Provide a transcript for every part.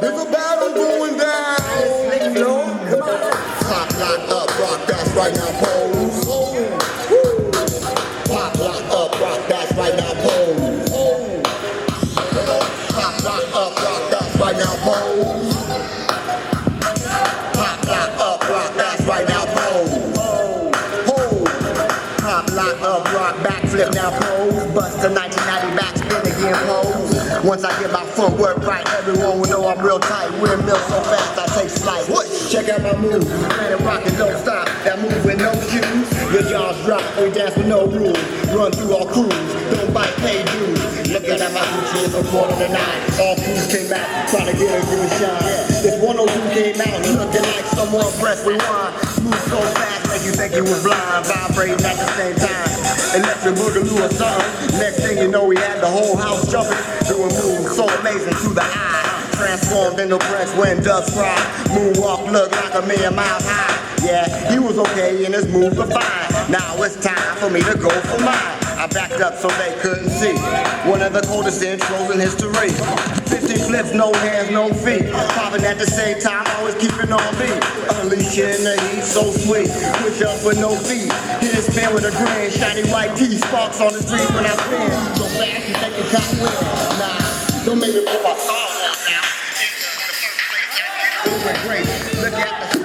There's a battle going down. Come on. Pop, lock up, rock, that's right now, pose. Pop, lock up, rock, that's right now, pose. Pop, lock up, rock, that's right now, pose. Pop, lock up, rock, that's right now, pose. Pop, lock up, rock, backflip now, pose. Bust the 1990 backspin again, pose. Once I get my footwork right, everyone will know I'm real tight. Windmill so fast I take flight. Check out my move, man and rock it, don't stop. That move with no shoes, your jaws drop. We dance with no rules, run through all crews. Don't bite, pay dues. Looking at my Gucci, it's a 8:45. All crews came back, trying to get a good shot. This 102 came out, looking like someone pressed rewind. Move so fast, make you think you was blind. Vibrating at the same time, electric boogaloo or something. Next thing you know, we had the whole house jumping. Doing moves so amazing to the eye. Transformed into Prince when dust fry. Moonwalk look like a million miles high. Yeah, he was okay and his moves were fine. Now it's time for me to go for mine. I backed up so they couldn't see. One of the coldest intros in history. 50 flips, no hands, no feet. Popping at the same time, always keeping on beat. Unleashing the heat, so sweet. Push up with no feet. Hit a spin with a grin. Shiny white teeth, sparks on the street when I spin. So fast you think you can't win. Nah, don't make me put my song out now. It went great. Look at the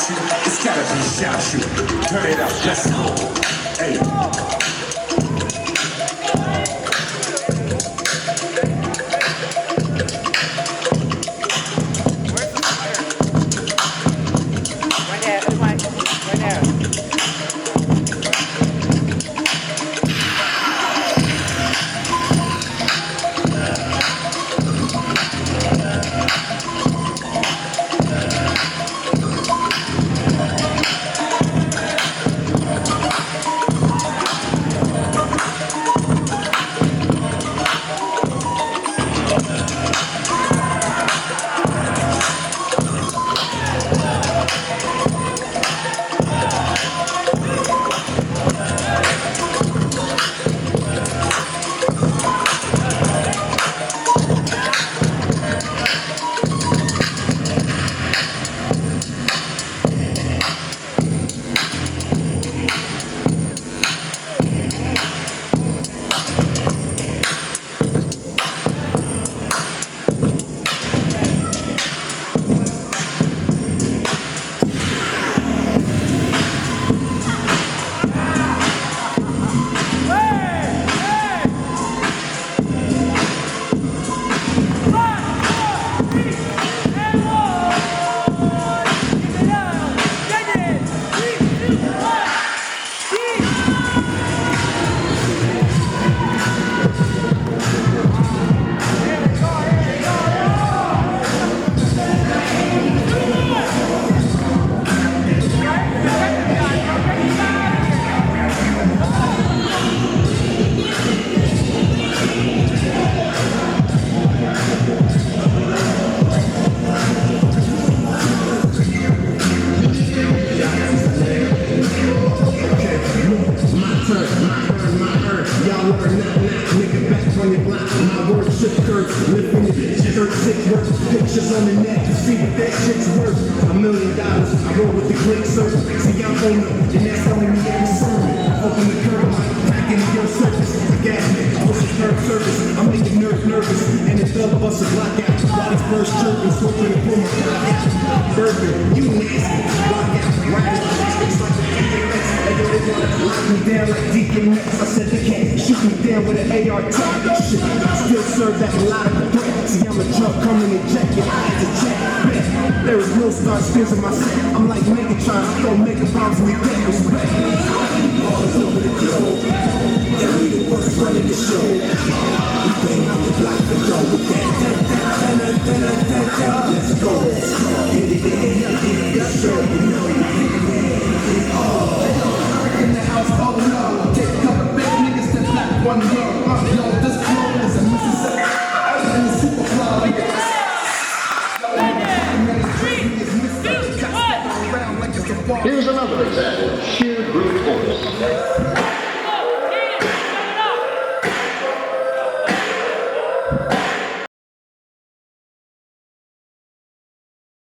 you, it's gotta be shout you. Turn it up, let's go. Hey. Pictures on the net to see what that shit's worth. $1 million, I roll with the great surf. See, I'm on them, and that's only me every sermon. Open the curtain, back into your surface. I gas me, push the third service. I'm making nerves nervous, and the thug bust a block out. While his first chirping, smoking and pulling my block out. Burger, you nasty, block out, right out. It's like the DMX, they wanna lock me down like DMX. I said they can't shoot me down with an AR tag. Shit, still serve that melodic threat. See, I'm a drunk coming in jacket, I had to check. Bet, there is no star spins in my set. I'm like Megatron, I throw mega bombs and we get respect. All over the globe, and we the ones running the show. We bang out the block and go with that. Let's go, get it in, let's show. You know you get it all. In the house, oh no, take a couple big niggas to black one love. Yo, this flow is a Mississippi. Here's another example.